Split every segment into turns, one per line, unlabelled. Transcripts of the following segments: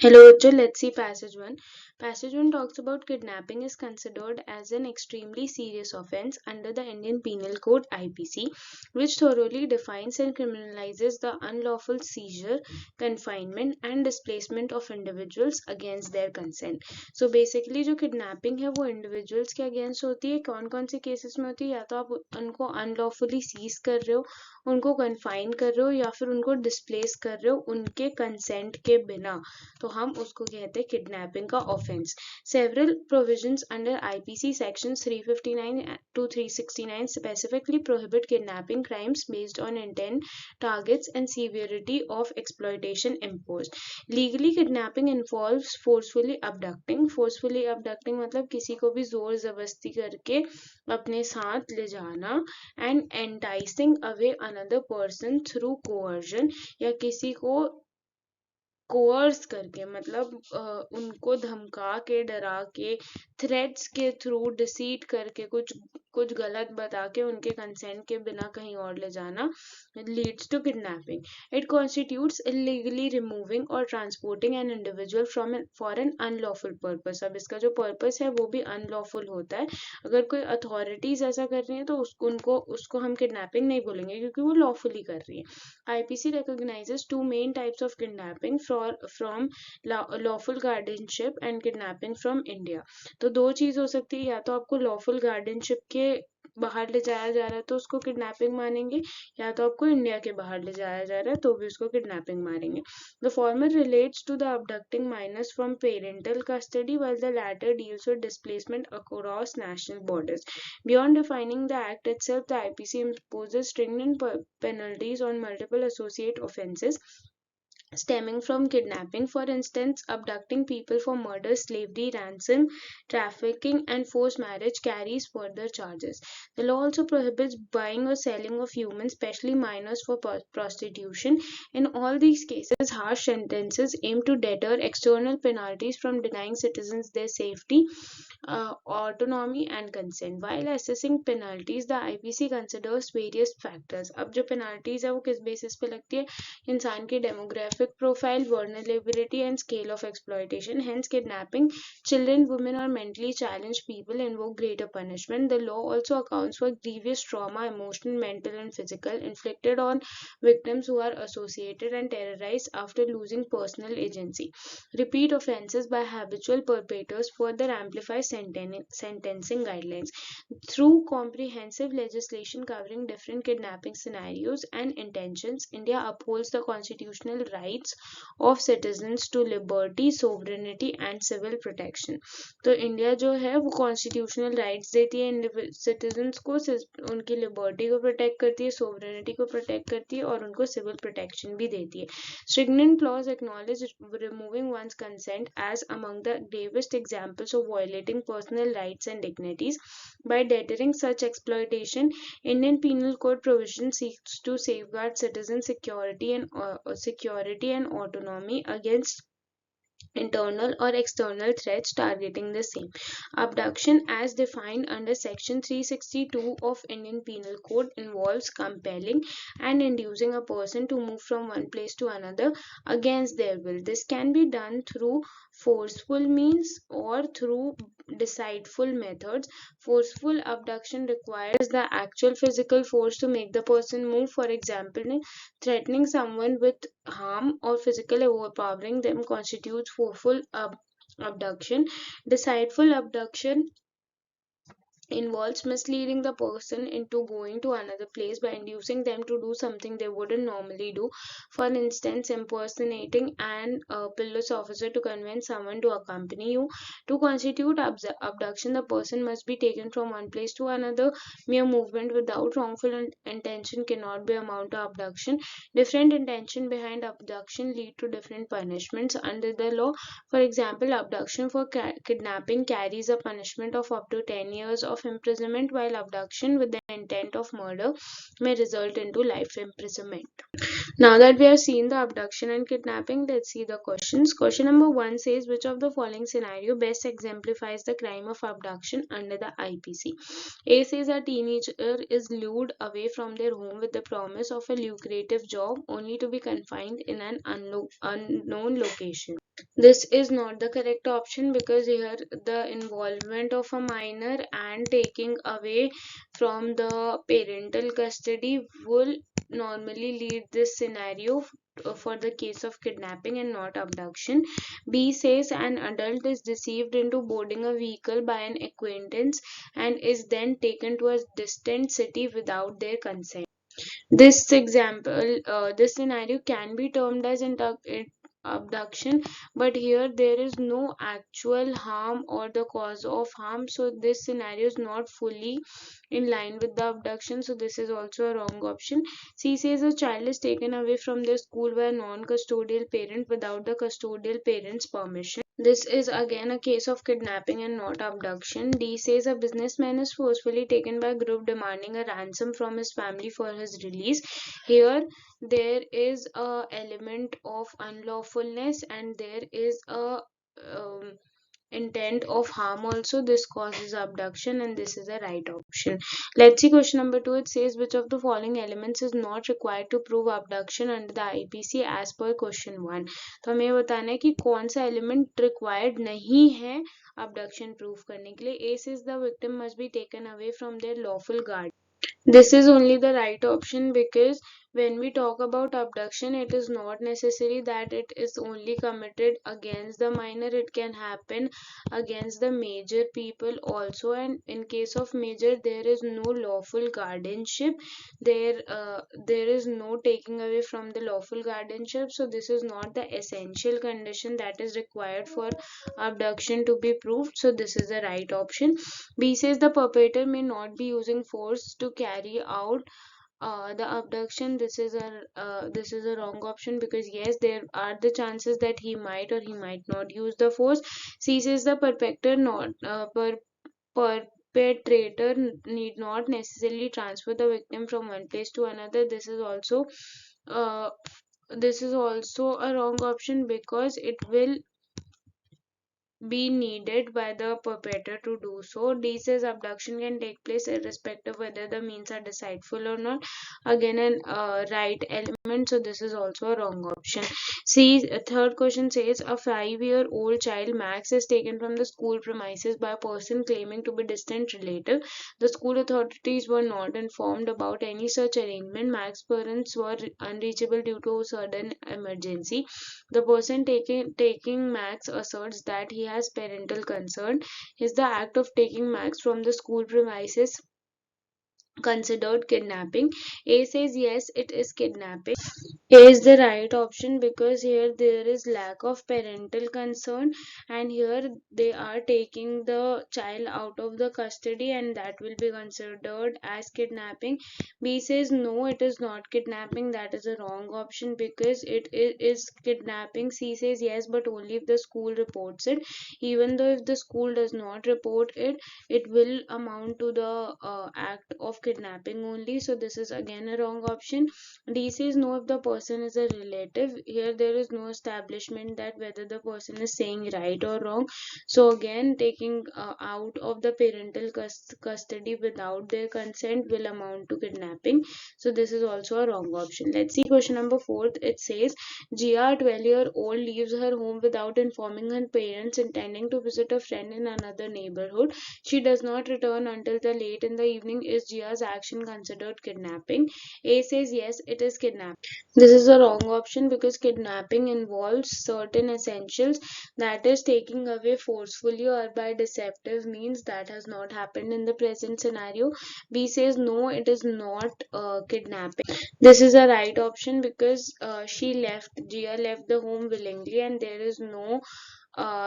Hello, Ucho. Let's see passage 1. Passage 1 talks about kidnapping is considered as an extremely serious offence under the Indian Penal Code IPC, which thoroughly defines and criminalizes the unlawful seizure, confinement and displacement of individuals against their consent. So basically जो kidnapping है वो individuals के against होती है. कौन कौन से cases में होती है? या तो आप उनको unlawfully seize कर रहे हो, उनको confine कर रहे हो या फिर उनको displace कर रहे हो उनके consent के बिना, तो हम उसको कहते हैं किडनैपिंग का offence. Several provisions under IPC sections 359 to 369 specifically prohibit kidnapping crimes based on intent, targets and severity of exploitation imposed. Legally kidnapping involves forcefully abducting मतलब किसी को भी जोर जबरदस्ती करके अपने साथ ले जाना, and enticing away another person through coercion या किसी को कोर्स करके मतलब उनको धमका के डरा के थ्रेट्स के थ्रू डिसीट करके कुछ कुछ गलत बता के उनके कंसेंट के बिना कहीं और ले जाना leads to kidnapping. It constitutes illegally removing or transporting an individual for an unlawful purpose. अब इसका जो purpose है वो भी unlawful होता है. अगर कोई authorities ऐसा कर रही है तो उसको हम kidnapping नहीं बोलेंगे क्योंकि वो lawfully कर रही है. IPC recognizes two main types of kidnapping from lawful guardianship and kidnapping from India. तो दो चीज हो सकती है, या तो आपको lawful guardianship के बाहर ले जाया जा रहा है तो उसको किडनैपिंग मानेंगे, या तो आपको इंडिया के बाहर ले जाया जा रहा है तो भी उसको किडनैपिंग मानेंगे. The former relates to the abducting minors from parental custody while the latter deals with displacement across national borders. Beyond defining the act itself, the IPC imposes stringent penalties on multiple associate offences stemming from kidnapping. For instance, abducting people for murder, slavery, ransom, trafficking, and forced marriage carries further charges. The law also prohibits buying or selling of humans, especially minors, for prostitution. In all these cases, harsh sentences aim to deter external penalties from denying citizens their safety, autonomy, and consent. While assessing penalties, the IPC considers various factors. अब जो penalties है वो किस basis पे लगती है? इंसान की demographic profile, vulnerability and scale of exploitation. Hence, kidnapping children, women or mentally challenged people invoke greater punishment. The law also accounts for grievous trauma, emotional, mental and physical, inflicted on victims who are associated and terrorized after losing personal agency. Repeat offences by habitual perpetrators further amplify sentencing guidelines. Through comprehensive legislation covering different kidnapping scenarios and intentions, India upholds the constitutional rights of citizens to liberty, sovereignty and civil protection. तो India जो है वो constitutional rights देती है citizens को, उनकी liberty को protect करती है, सोवरेनिटी को प्रोटेक्ट करती है और उनको सिविल प्रोटेक्शन भी देती है. Stringent laws acknowledge removing one's consent as among the gravest examples of violating personal rights and dignities. By deterring such exploitation, Indian Penal Code provision seeks to safeguard citizen security and autonomy against internal or external threats targeting the same. Abduction, as defined under Section 362 of Indian Penal Code, involves compelling and inducing a person to move from one place to another against their will. This can be done through forceful means or through deceitful methods. Forceful abduction requires the actual physical force to make the person move. For example, threatening someone with harm or physically overpowering them constitutes forceful abduction. Deceitful abduction involves misleading the person into going to another place by inducing them to do something they wouldn't normally do. For instance, impersonating an police officer to convince someone to accompany you. To constitute abduction, the person must be taken from one place to another. Mere movement without wrongful intention cannot be amount to abduction. Different intention behind abduction lead to different punishments under the law. For example, abduction for kidnapping carries a punishment of up to 10 years of imprisonment, while abduction with the intent of murder may result into life imprisonment. Now that we have seen the abduction and kidnapping, let's see the questions. Question number 1 says, which of the following scenario best exemplifies the crime of abduction under the IPC? A says a teenager is lured away from their home with the promise of a lucrative job only to be confined in an unknown location. This is not the correct option because here the involvement of a minor and taking away from the parental custody will normally lead this scenario for the case of kidnapping and not abduction. B says an adult is deceived into boarding a vehicle by an acquaintance and is then taken to a distant city without their consent. This scenario can be termed as abduction, but here there is no actual harm or the cause of harm, so this scenario is not fully in line with the abduction, so this is also a wrong option. C says a child is taken away from their school by a non-custodial parent without the custodial parent's permission. This is again a case of kidnapping and not abduction. D says a businessman is forcefully taken by a group demanding a ransom from his family for his release. Here, there is a element of unlawfulness and there is a um, intent of harm also. This causes abduction and this is the right option. Let's see question number 2. It says which of the following elements is not required to prove abduction under the IPC as per question 1. तो हमें ये बताना है कि कौन सा element required नहीं है abduction प्रूफ करने के लिए. A says the victim must be taken away from their lawful guard. This is only the right option because when we talk about abduction, it is not necessary that it is only committed against the minor. It can happen against the major people also, and in case of major, there is no lawful guardianship. There is no taking away from the lawful guardianship. So this is not the essential condition that is required for abduction to be proved. So this is the right option. B says the perpetrator may not be using force to carry out the abduction. This is a wrong option because yes, there are the chances that he might or he might not use the force. C says the perpetrator need not necessarily transfer the victim from one place to another. Uh, this is also a wrong option because it will be needed by the perpetrator to do so. D says abduction can take place irrespective whether the means are deceitful or not. Again, an right element, so this is also a wrong option. C, third question says a 5-year-old child Max is taken from the school premises by a person claiming to be distant relative. The school authorities were not informed about any such arrangement. Max's parents were unreachable due to a sudden emergency. The person taking Max asserts that he has parental concern. Is the act of taking Max from the school premises considered kidnapping? A says yes, it is kidnapping. A is the right option because here there is lack of parental concern and here they are taking the child out of the custody and that will be considered as kidnapping. B says no, it is not kidnapping. That is a wrong option because it is kidnapping. C says yes, but only if the school reports it. Even though if the school does not report it, it will amount to the act of kidnapping only. So this is again a wrong option. D says no if the person is a relative. Here there is no establishment that whether the person is saying right or wrong. So again, taking out of the parental custody without their consent will amount to kidnapping. So this is also a wrong option. Let's see question number 4. It says Gia, 12-year-old, leaves her home without informing her parents, intending to visit a friend in another neighborhood. She does not return until the late in the evening. Is Gia's action considered kidnapping? A says yes, it is kidnapping. This is a wrong option because kidnapping involves certain essentials, that is taking away forcefully or by deceptive means. That has not happened in the present scenario. B says no, it is not kidnapping. This is a right option because Gia left the home willingly and there is no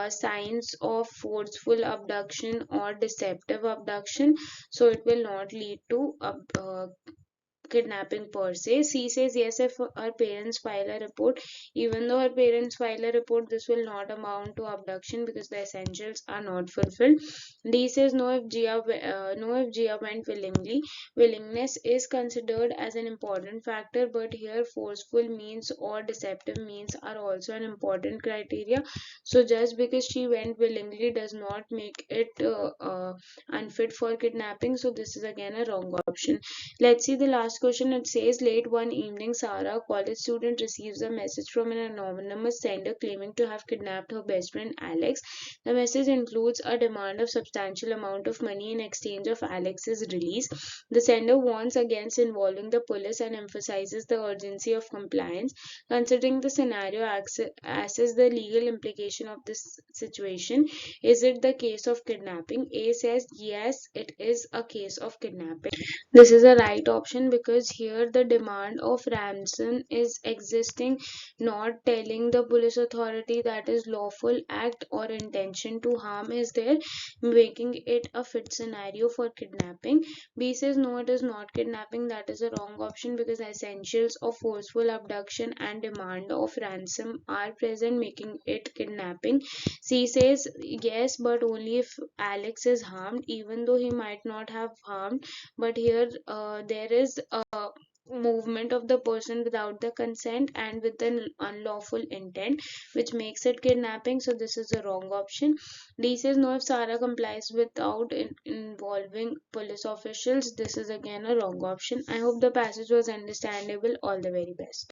signs of forceful abduction or deceptive abduction, so it will not lead to kidnapping per se. C says yes if her parents file a report. Even though her parents file a report, this will not amount to abduction because the essentials are not fulfilled. D says no if Gia went willingly. Willingness is considered as an important factor, but here forceful means or deceptive means are also an important criteria. So just because she went willingly does not make it unfit for kidnapping. So this is again a wrong option. Let's see the last last question, it says, late one evening, Sarah, a college student, receives a message from an anonymous sender claiming to have kidnapped her best friend Alex. The message includes a demand of substantial amount of money in exchange of Alex's release. The sender warns against involving the police and emphasizes the urgency of compliance. Considering the scenario, assess the legal implication of this situation. Is it the case of kidnapping? A says yes, it is a case of kidnapping. This is a right option because here the demand of ransom is existing, not telling the police authority that is lawful act or intention to harm is there, making it a fit scenario for kidnapping. B says no, it is not kidnapping. That is a wrong option because essentials of forceful abduction and demand of ransom are present, making it kidnapping. C says yes, but only if Alex is harmed, even though he might not have harmed. But here there is a movement of the person without the consent and with an unlawful intent, which makes it kidnapping. So this is a wrong option. D says no, if Sarah complies without involving police officials. This is again a wrong option. I hope the passage was understandable. All the very best.